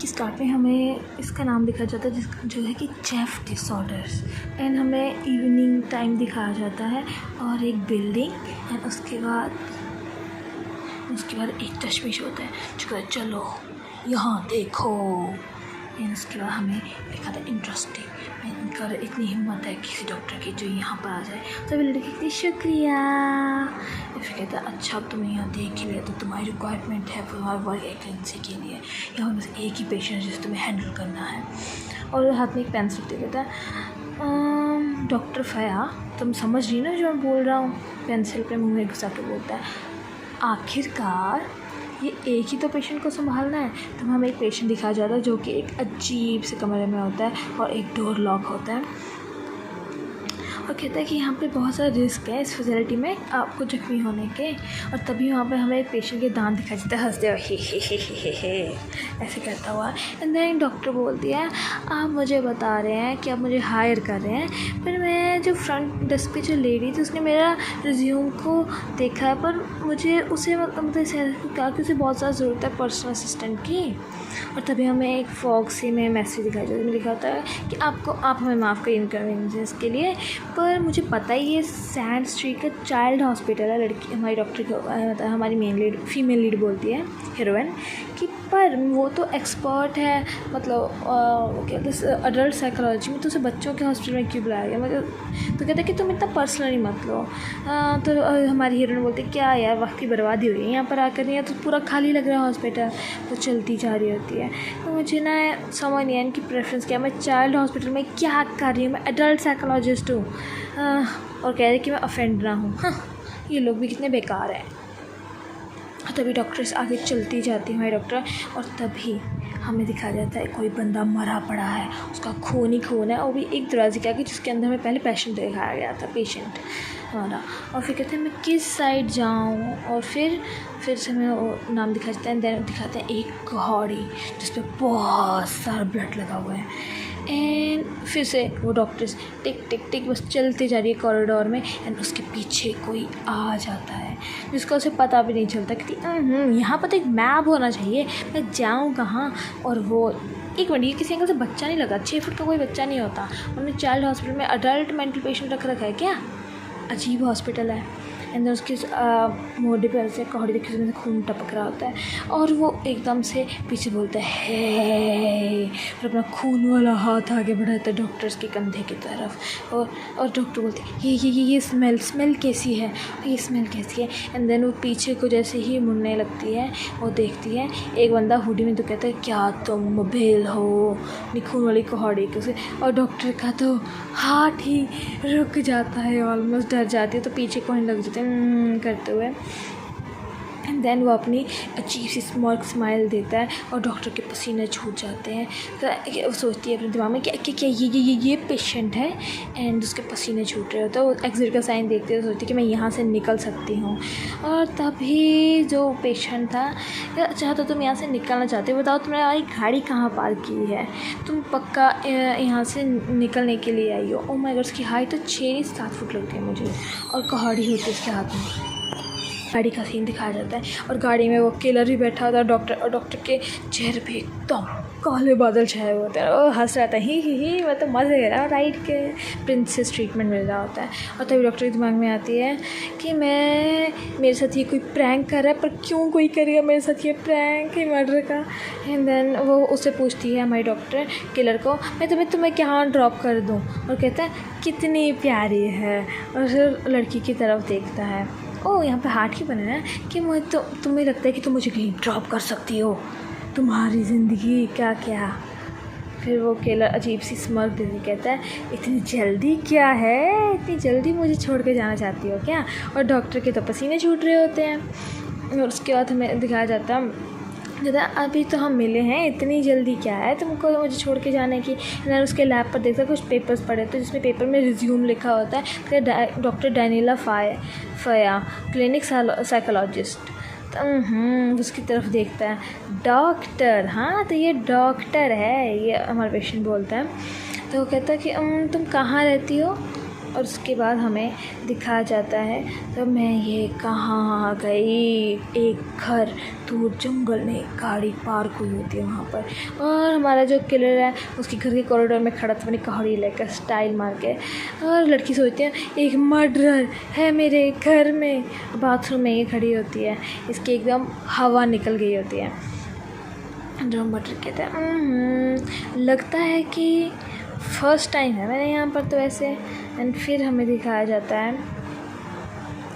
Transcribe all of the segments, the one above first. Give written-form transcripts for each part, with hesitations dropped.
कि स्टार्ट में हमें इसका नाम दिखाया जाता है जो है कि चेफ डिसऑर्डर्स, एंड हमें इवनिंग टाइम दिखाया जाता है और एक बिल्डिंग, एंड उसके बाद एक तशवीश होता है जो कहता है चलो यहाँ देखो, एंड उसके बाद हमें दिखाता है इंटरेस्टिंग, इनका इतनी हिम्मत है किसी डॉक्टर की जो यहाँ पर आ जाए, तो वो लड़की कहती शुक्रिया, फिर कहता है अच्छा अब तुम यहाँ देख लिया तो तुम्हारी रिक्वायरमेंट है तुम्हारे वर्क वैकेंसी के लिए, यहाँ बस एक ही पेशेंट जिसे तुम्हें हैंडल करना है, और हाथ में एक पेंसिल दे देता है। डॉक्टर फ़या तुम समझ रही ना जो मैं बोल रहा हूँ, पेंसिल पे मुँह में घुसा के बोलता है आखिरकार ये एक ही तो पेशेंट को संभालना है, तो हमें एक पेशेंट दिखाया जाता है जो कि एक अजीब से कमरे में होता है और एक डोर लॉक होता है, और कहता है कि यहाँ पे बहुत सारा रिस्क है इस फैसिलिटी में आपको जख्मी होने के, और तभी वहाँ पे हमें एक पेशेंट के दांत दिखाई देते हैं हंसते हुए हे ऐसे करता हुआ, एंड देन डॉक्टर बोलती है आप मुझे बता रहे हैं कि आप मुझे हायर कर रहे हैं, पर मैं जो फ्रंट डेस्क पे जो लेडी थी उसने मेरा रिज्यूम को देखा है, पर मुझे उसे मतलब कहा कि उसे बहुत ज़्यादा ज़रूरत है पर्सनल असिस्टेंट की, और तभी हमें एक फॉक्सी में मैसेज दिखाई जाता है, लिखा होता है कि आप हमें माफ़ करें इनकन्वीनियंस के लिए, पर मुझे पता ही ये सैंड स्ट्रीट का चाइल्ड हॉस्पिटल है, लड़की हमारी डॉक्टर को हमारी मेन लीड फीमेल लीड बोलती है हीरोइन कि पर वो तो एक्सपर्ट है, मतलब क्या कहते हैं अडल्ट साइकोलॉजी में, तो उसे बच्चों के हॉस्पिटल में क्यों बुलाया गया, मतलब तो कहते हैं कि तुम इतना पर्सनली मत लो, तो हमारी हीरोइन बोलती है क्या यार वक्त की बर्बादी हुई है यहाँ पर आकर, नहीं है तो पूरा खाली लग रहा है हॉस्पिटल, तो चलती जा रही होती है, तो मुझे ना समझ नहीं है इनकी प्रेफरेंस क्या, मैं चाइल्ड हॉस्पिटल में क्या कर रही हूँ, मैं एडल्ट साइकोलॉजिस्ट हूँ, और कह रहे कि मैं ऑफेंड ना हूँ, ये लोग भी कितने बेकार हैं। तभी डॉक्टर्स आगे चलती जाती है हमारी डॉक्टर, और तभी हमें दिखाया जाता है कोई बंदा मरा पड़ा है, उसका खून ही खून है, वो भी एक दरवाजे के आगे जिसके अंदर हमें पहले पेशेंट दिखाया गया था, पेशेंट हमारा, और फिर कहते हैं मैं किस साइड जाऊँ, और फिर से हमें नाम दिखाया जाता है, देन दिखाते हैं एक घड़ी जिस पर बहुत सारा ब्लड लगा हुआ है, एंड फिर से वो डॉक्टर्स टिक टिक टिक बस चलते जा रही है कॉरिडोर में, एंड उसके पीछे कोई आ जाता है जिसका उसे पता भी नहीं चलता कि यहाँ पर तो एक मैप होना चाहिए, मैं जाऊँ कहाँ, और वो एक मिनट ये किसी एंगल से बच्चा नहीं लगा, 6 फुट का कोई बच्चा नहीं होता, उन्होंने चाइल्ड हॉस्पिटल में अडल्ट मेंटल पेशेंट रखा है क्या, अजीब हॉस्पिटल है, एंड देन उसके मोढ़े पर से कौड़ी देखी उसमें से खून टपक रहा होता है, और वो एकदम से पीछे बोलता है फिर अपना खून वाला हाथ आगे बढ़ाता है डॉक्टर्स के कंधे की तरफ, और डॉक्टर बोलते हैं ये स्मेल कैसी है, ये स्मेल कैसी है, एंड देन वो पीछे को जैसे ही मुड़ने लगती है वो देखती है एक बंदा हुडी में, तो कहता है क्या तुम मोबाइल हो, खून वाली कुहाड़ी के उसे, और डॉक्टर का तो हार्ट ही रुक जाता है, ऑलमोस्ट डर जाती है, तो पीछे को लग जाते करते हुए, एंड देन वो अपनी अजीब सी स्माइल देता है और डॉक्टर के पसीने छूट जाते हैं, तो वो सोचती है अपने दिमाग में कि क्या ये पेशेंट है, एंड उसके पसीने छूट रहे होते हैं, वो एग्जिट का साइन देखते हैं, सोचती है कि मैं यहाँ से निकल सकती हूँ, और तभी जो पेशेंट था अच्छा तो तुम यहाँ से निकलना चाहते हो, बताओ तुम्हारी गाड़ी कहाँ पार्क की है, तुम पक्का यहाँ से निकलने के लिए आई हो, ओ माय गॉड उसकी हाइट तो 6-7 फुट लगती है मुझे, और कुहाड़ी होती है उसके हाथ में, गाड़ी का सीन दिखाया जाता है, और गाड़ी में वो किलर भी बैठा होता है, और डॉक्टर के चेहरे पे एकदम काले बादल छाए हुए होते हैं, वो हंस रहा था ही मैं तो मज़े ले रहा हूँ, राइट के प्रिंसेस ट्रीटमेंट मिल रहा होता है, और तभी डॉक्टर के दिमाग में आती है कि मेरे साथ ये कोई प्रैंक कर रहा है, पर क्यों कोई करेगा मेरे साथ ये प्रैंक ही मर्डर का, एंड देन वो उससे पूछती है हमारी डॉक्टर किलर को मैं तुम्हें क्या ड्रॉप कर दूँ, और कहता है कितनी प्यारी है, और फिर लड़की की तरफ देखता है, ओह यहाँ पे हार्ट ही बना है कि मुझे तो तुम्हें लगता है कि तुम मुझे कहीं ड्रॉप कर सकती हो, तुम्हारी ज़िंदगी क्या। फिर वो केलर अजीब सी स्मर्क देने कहता है इतनी जल्दी क्या है, इतनी जल्दी मुझे छोड़ के जाना चाहती हो क्या, और डॉक्टर के तो पसीने छूट रहे होते हैं, और उसके बाद हमें दिखाया जाता है दादा अभी तो हम मिले हैं, इतनी जल्दी क्या है तुमको मुझे छोड़ के जाने की, मैंने उसके लैब पर देखा कुछ पेपर्स पढ़े तो जिसमें पेपर में रिज्यूम लिखा होता है डॉक्टर डैनिला फ़या क्लिनिक साइकोलॉजिस्ट, तो उसकी तरफ देखता है डॉक्टर, हाँ तो ये डॉक्टर है, ये हमारा पेशेंट बोलता है, तो वो कहता है कि तुम कहाँ रहती हो, और उसके बाद हमें दिखाया जाता है तो मैं ये कहाँ आ गई, एक घर दूर जंगल में गाड़ी पार्क हुई होती है वहाँ पर, और हमारा जो किलर है उसके घर के कॉरिडोर में खड़ा था, अपनी कहाड़ी लेकर स्टाइल मार के, और लड़की सोचती है एक मर्डरर है मेरे घर में। बाथरूम में ये खड़ी होती है, इसकी एकदम हवा निकल गई होती है। जो मर्डर कहते हैं लगता है कि फ़र्स्ट टाइम है मैंने यहाँ पर तो ऐसे। एंड फिर हमें दिखाया जाता है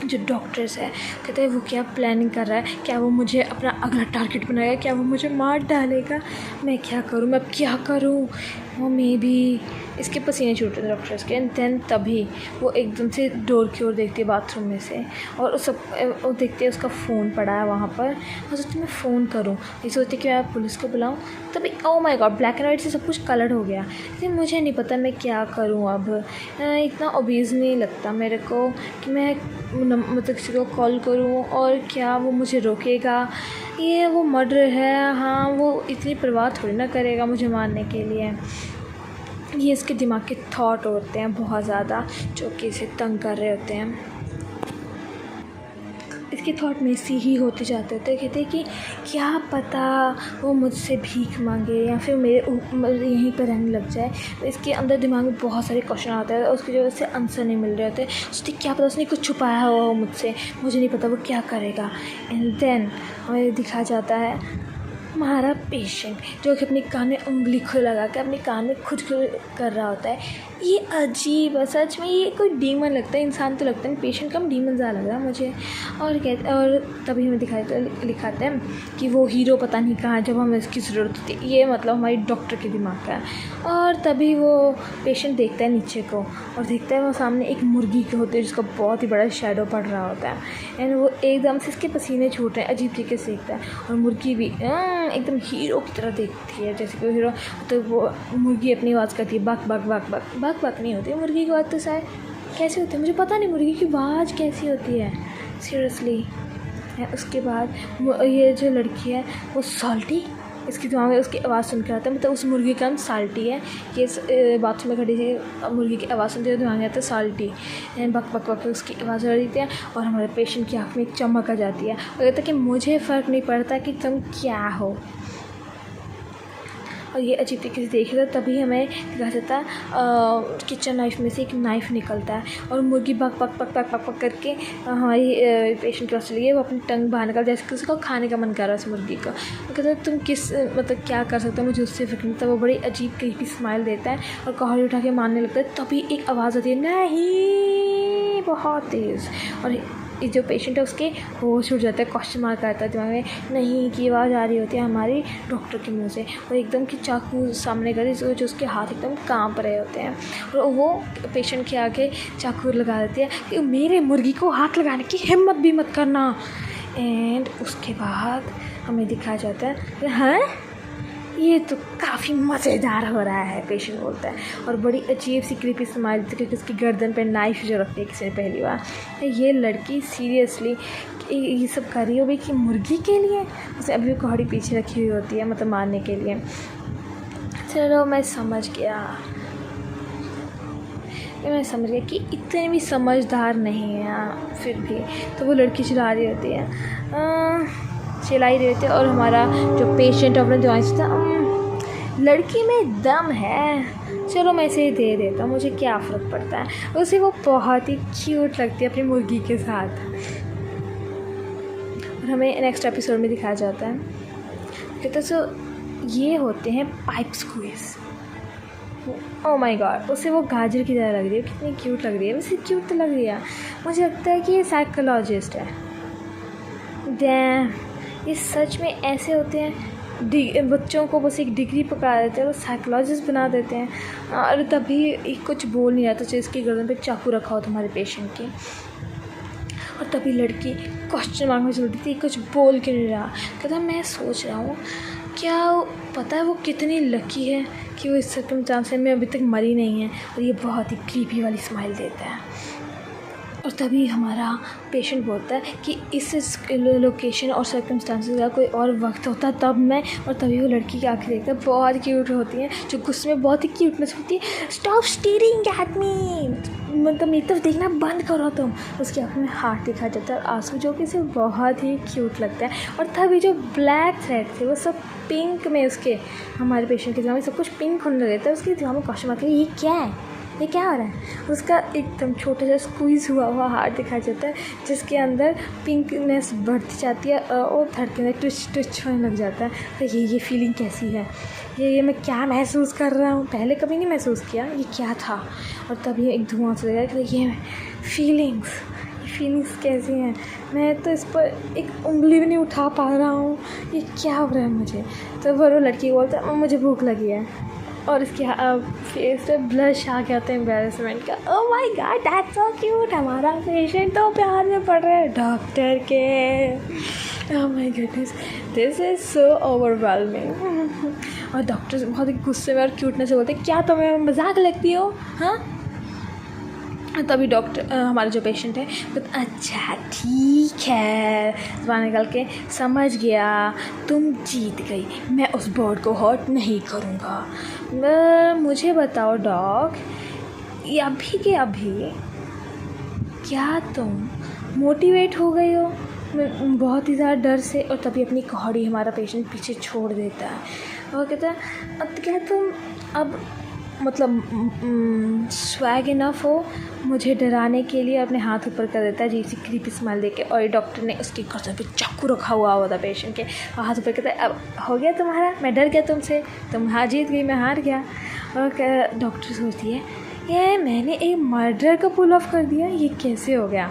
जो डॉक्टर्स है, कहते हैं वो क्या प्लानिंग कर रहा है, क्या वो मुझे अपना अगला टारगेट बनाएगा, क्या वो मुझे मार डालेगा, मैं क्या करूँ, मैं अब क्या करूँ। वो मे भी इसके पसीने छूट रहे थे डॉक्टर्स के। एंड देन तभी वो एकदम से डोर की ओर देखती है बाथरूम में से, और उस सब वो देखते हैं उसका फ़ोन पड़ा है वहाँ पर, और सोचती मैं फ़ोन करूँ, ये सोचती कि मैं पुलिस को बुलाऊँ। तभी oh my God, black and white से सब कुछ कलर हो गया। लेकिन मुझे नहीं पता मैं क्या करूँ अब, इतना ओबीज नहीं लगता मेरे को कि मैं मतलब किसी को कॉल करूँ, और क्या वो मुझे रोकेगा। ये वो मर्डर है, हाँ वो इतनी परवाह थोड़ी ना करेगा मुझे मारने के लिए। ये इसके दिमाग के थॉट होते हैं बहुत ज़्यादा, जो कि इसे तंग कर रहे होते हैं। इसके थॉट में से ही होते जाते होते, कहते हैं कि क्या पता वो मुझसे भीख मांगे या फिर मेरे यहीं पर रहने लग जाए। तो इसके अंदर दिमाग में बहुत सारे क्वेश्चन आते हैं, उसकी वजह से आंसर नहीं मिल रहे होते। सोचती क्या पता उसने कुछ छुपाया हुआ हो मुझसे, मुझे नहीं पता वो क्या करेगा। एंड देन हमें दिखाया जाता है हमारा पेशेंट जो कि अपने कान में उंगली खुद लगा के अपने कान में खुद कर रहा होता है। ये अजीब है सच में, ये कोई डीमन लगता है, इंसान तो लगता है, पेशेंट कम डीमन ज़्यादा लग रहा है मुझे। और तभी हमें दिखाते हैं कि वो हीरो पता नहीं कहाँ, जब हमें इसकी ज़रूरत होती है। ये मतलब हमारी डॉक्टर के दिमाग का है। और तभी वो पेशेंट देखता है नीचे को, और देखता है वो सामने एक मुर्गी के होती है जिसका बहुत ही बड़ा शैडो पड़ रहा होता है। एंड वो एकदम से इसके पसीने छूट रहे हैं, अजीब तरीके से देखता है। और मुर्गी भी एकदम हीरो की तरह देखती है, जैसे कोई हीरो। तो वो मुर्गी अपनी आवाज़ करती है, बक बक बक बक बक बक नहीं होती मुर्गी की आवाज़ तो शायद कैसे होती है मुझे पता नहीं, मुर्गी की आवाज़ कैसी होती है सीरियसली। उसके बाद ये जो लड़की है वो साल्टी, इसकी दिमाग में उसकी आवाज़ सुन के आता है, मतलब उस मुर्गी का नाम साल्टी है। ये बाथरूम में खड़ी थी, मुर्गी की आवाज़ सुनते हुए दिमाग में आता है साल्टी, बक बक बक उसकी आवाज़ आ रही थी। और हमारे पेशेंट की आँख में एक चमक आ जाती है, और कहता है कि मुझे फ़र्क नहीं पड़ता कि तुम क्या हो। और ये अजीब तरीके से देख रहा था। तभी हमें दिखा जाता है किचन नाइफ़ में से एक नाइफ़ निकलता है, और मुर्गी बक बक बक बक बक बक करके हमारी पेशेंट के पास चली गई। वो अपनी टंग बाहर निकाल, जैसे कि उसको खाने का मन कर रहा है उस मुर्गी का। वो कहता है तुम किस मतलब क्या कर सकते हो, मुझे उससे फ़िक्र नहीं था। वो बड़ी अजीब क्रीपी स्माइल देता है और कहाड़ी उठा के मारने लगता है। तभी एक आवाज़ आती है नहीं, बहुत तेज़, और ये जो पेशेंट है उसके होश उड़ जाता है, क्वेश्चन मार्क आता है दिमाग में, नहीं की आवाज़ आ रही होती है हमारी डॉक्टर के मुंह से। और एकदम की चाकू सामने करी, जो उसके हाथ एकदम कांप रहे होते हैं, और वो पेशेंट के आगे चाकू लगा देती है कि मेरे मुर्गी को हाथ लगाने की हिम्मत भी मत करना। एंड उसके बाद हमें दिखाया जाता है हाँ ये तो काफ़ी मज़ेदार हो रहा है, पेशेंट बोलता है। और बड़ी अजीब सी क्रीपी स्माइल देती है, क्योंकि उसकी गर्दन पे नाइफ जो रखती है किसी ने पहली बार। ये लड़की सीरियसली ये सब कर रही होगी कि मुर्गी के लिए, उसे अभी भी कहाड़ी पीछे रखी हुई होती है, मतलब मारने के लिए। चलो मैं समझ गया कि इतने भी समझदार नहीं है फिर भी। तो वो लड़की चिल्ला रही होती है, चिल्ला ही रहे थे। और हमारा जो पेशेंट अपने दिमाग से था लड़की में दम है, चलो मैं इसे दे देता हूँ, मुझे क्या फ़र्क पड़ता है। उसे वो बहुत ही क्यूट लगती है अपनी मुर्गी के साथ। और हमें नेक्स्ट एपिसोड में दिखाया जाता है कहते सो ये होते हैं pipe squeeze. Oh my God, उसे वो गाजर की तरह लग रही है, कितनी क्यूट लग रही है। वैसे क्यूट तो लग रही है, मुझे लगता है कि ये साइकोलॉजिस्ट है। डैम, ये सच में ऐसे होते हैं, बच्चों को बस एक डिग्री पकड़ा देते हैं, वो साइकोलॉजिस्ट बना देते हैं। और तभी कुछ बोल नहीं रहा था, तो इसकी गर्दन पे चाकू रखा हो तुम्हारे पेशेंट की। और तभी लड़की क्वेश्चन मार्क में चलती थी, कुछ बोल क्यों नहीं रहा। कहता मैं सोच रहा हूँ क्या पता है वो कितनी लकी है कि वो इस सर्कमस्टांस में अभी तक मरी नहीं है। और ये बहुत ही क्रीपी वाली स्माइल देता है। और तभी हमारा पेशेंट बोलता है कि इस लोकेशन और सर्कमस्टांसेस का कोई और वक्त होता तब मैं, और तभी वो लड़की की आँखें देखता है, बहुत क्यूट होती हैं, जो गुस्से में बहुत ही क्यूटनेस होती है। स्टॉप स्टीयरिंग एट मी, मतलब मेरी तरफ देखना बंद करो तुम। उसकी आँखों में हार्ट दिखा जाता है और आंसू, जो कि इसे बहुत ही क्यूट लगता है। और तभी जो ब्लैक थ्रेड थे वो सब पिंक में, उसके हमारे पेशेंट के दिमाग में सब कुछ पिंक होने लगता है। उसके दिमाग में क्वेश्चन मार्क है, ये क्या है, ये क्या हो रहा है। उसका एकदम छोटा सा स्क्वीज़ हुआ हुआ हार्ट दिखाई जाता है, जिसके अंदर पिंकनेस बढ़ती जाती है और धड़कन ट्विस्ट होने लग जाता है। तो ये फीलिंग कैसी है, ये मैं क्या महसूस कर रहा हूँ, पहले कभी नहीं महसूस किया, ये क्या था। और तभी एक धुआं सा लगा कि ये फीलिंग्स कैसी हैं, मैं तो इस पर एक उंगली भी नहीं उठा पा रहा हूँ, ये क्या हो रहा है मुझे। तो वो लड़की बोलता है, मुझे भूख लगी है, और इसके फेस पे ब्लश आ गया था एम्बैरेसमेंट का। Oh my God, that's so cute, हमारा पेशेंट तो प्यार में पड़ रहा है डॉक्टर के। Oh my goodness, this is so overwhelming. और डॉक्टर बहुत ही गुस्से में और क्यूटनेस से बोलते हैं, क्या तुम्हें मजाक लगती हो, हाँ। तभी डॉक्टर हमारा जो पेशेंट है तो अच्छा ठीक है, बाहर निकल के, समझ गया, तुम जीत गई, मैं उस बर्ड को हर्ट नहीं करूँगा। मुझे बताओ डॉग, ये अभी के अभी क्या तुम मोटिवेट हो गई हो बहुत ही ज़्यादा डर से। और तभी अपनी कौड़ी हमारा पेशेंट पीछे छोड़ देता है और कहता है, अब क्या तुम अब मतलब स्वैग इनफ हो मुझे डराने के लिए। अपने हाथ ऊपर कर देता है जी सी क्रीपी स्माइल देके, और डॉक्टर ने उसकी गर्दन पे चाकू रखा हुआ था पेशेंट के, और हाथ ऊपर कहता है, अब हो गया तुम्हारा, मैं डर गया तुमसे, तुम जीत गई, मैं हार गया। और डॉक्टर सोचती है, ये मैंने एक मर्डर का पुल ऑफ कर दिया, ये कैसे हो गया।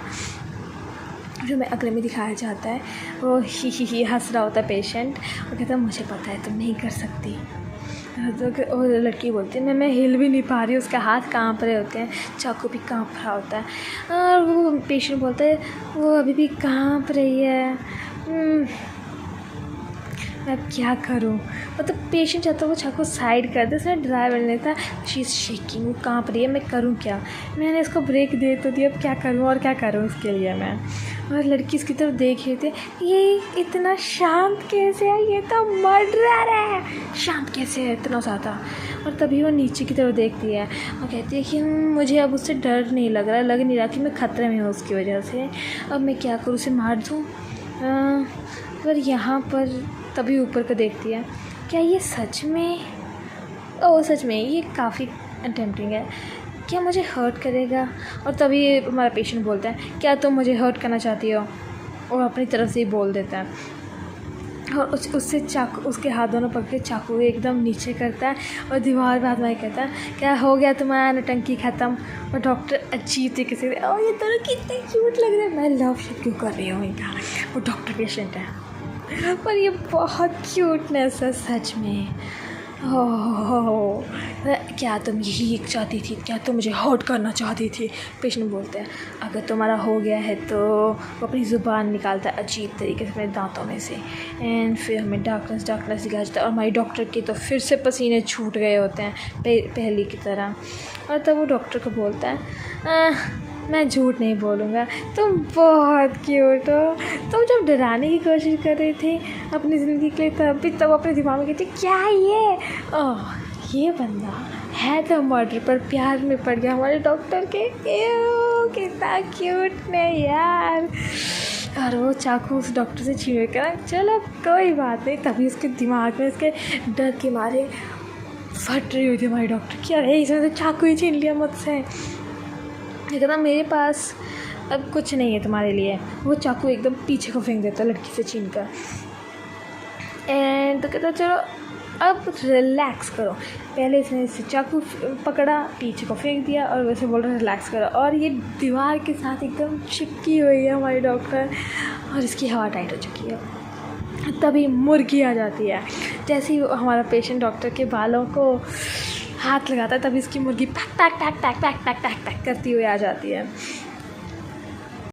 जो मैं अगले में दिखाया जाता है, वो ही हंस रहा होता है पेशेंट, और कहता है, मुझे पता है तुम नहीं कर सकती। तो वो लड़की बोलती है, मैं हिल भी नहीं पा रही, उसका हाथ कांप रहे होते हैं, चाकू भी कांप रहा होता है। और वो पेशेंट बोलता है, वो अभी भी कांप रही है, मैं अब क्या करूं। मतलब पेशेंट चाहता है वो चाकू साइड कर दे, उसने ड्राइवर लेता, शी इज़ शेकिंग, वो कांप रही है, मैं करूं क्या। मैंने इसको ब्रेक दे तो दिया, अब क्या करूं और क्या करूं उसके लिए मैं। और लड़की इसकी तरफ देख रही थी, ये इतना शांत कैसे है, ये तो मर्डरर है, शांत कैसे है इतना ज़्यादा। और तभी वो नीचे की तरफ देखती है और कहती है कि मुझे अब उससे डर नहीं लग रहा, लग नहीं रहा कि मैं ख़तरे में हूँ उसकी वजह से, अब मैं क्या करूँ, उसे मार दूँ। पर यहाँ पर तभी ऊपर को देखती है, क्या ये सच में, ओह सच में ये काफ़ी टेम्पटिंग है, क्या मुझे हर्ट करेगा। और तभी हमारा पेशेंट बोलता है, क्या तुम मुझे हर्ट करना चाहती हो, और अपनी तरफ से ही बोल देता है। और उससे चाकू, उसके हाथ दोनों पकड़ के चाकू एकदम नीचे करता है और दीवार पे हाथ मार कहता है, क्या हो गया तुम्हारा नटंकी ख़त्म। और डॉक्टर अजीब तरीके से, ओ ये दोनों कितने क्यूट लग रहे हैं, मैं लव शिप क्यों कर रही हूँ इनका। वो डॉक्टर पेशेंट है पर ये बहुत क्यूटनेस है सच में। ओह क्या तुम यही एक चाहती थी, क्या तुम मुझे हर्ट करना चाहती थी। पेशेंट बोलते हैं, अगर तुम्हारा हो गया है तो। वो अपनी ज़ुबान निकालता है अजीब तरीके से अपने दांतों में से, एंड फिर हमें डार्कनेस दिखा जाता है। और हमारी डॉक्टर के तो फिर से पसीने छूट गए होते हैं पहली की तरह। और तब वो डॉक्टर को बोलता है, मैं झूठ नहीं बोलूँगा, तुम बहुत क्यूट हो। तुम जब डराने की कोशिश कर रही थी अपनी ज़िंदगी के लिए, तब अपने दिमाग में कहती, क्या ये, ओह ये बंदा है तो मर्डर पर प्यार में पड़ गया हमारे डॉक्टर के। कितना क्यूट ने यार। और वो चाकू उस डॉक्टर से छीन कर, चलो कोई बात नहीं। तभी उसके दिमाग में उसके डर के मारे फट रही हुई थी हमारी डॉक्टर की, अरे इसने तो चाकू ही छीन लिया मुझसे। ये कहता, मेरे पास अब कुछ नहीं है तुम्हारे लिए। वो चाकू एकदम पीछे को फेंक देता लड़की से छीन कर। एंड तो कहता, चलो अब रिलैक्स करो। पहले इसने इसे चाकू पकड़ा, पीछे को फेंक दिया, और वैसे बोल रहा रिलैक्स करो। और ये दीवार के साथ एकदम चिपकी हुई है हमारी डॉक्टर, और इसकी हवा टाइट हो चुकी है। तभी मुर्गी आ जाती है। जैसे ही हमारा पेशेंट डॉक्टर के बालों को हाथ लगाता है, तभी इसकी मुर्गी pack pack pack pack pack pack pack pack करती हुई आ जाती है।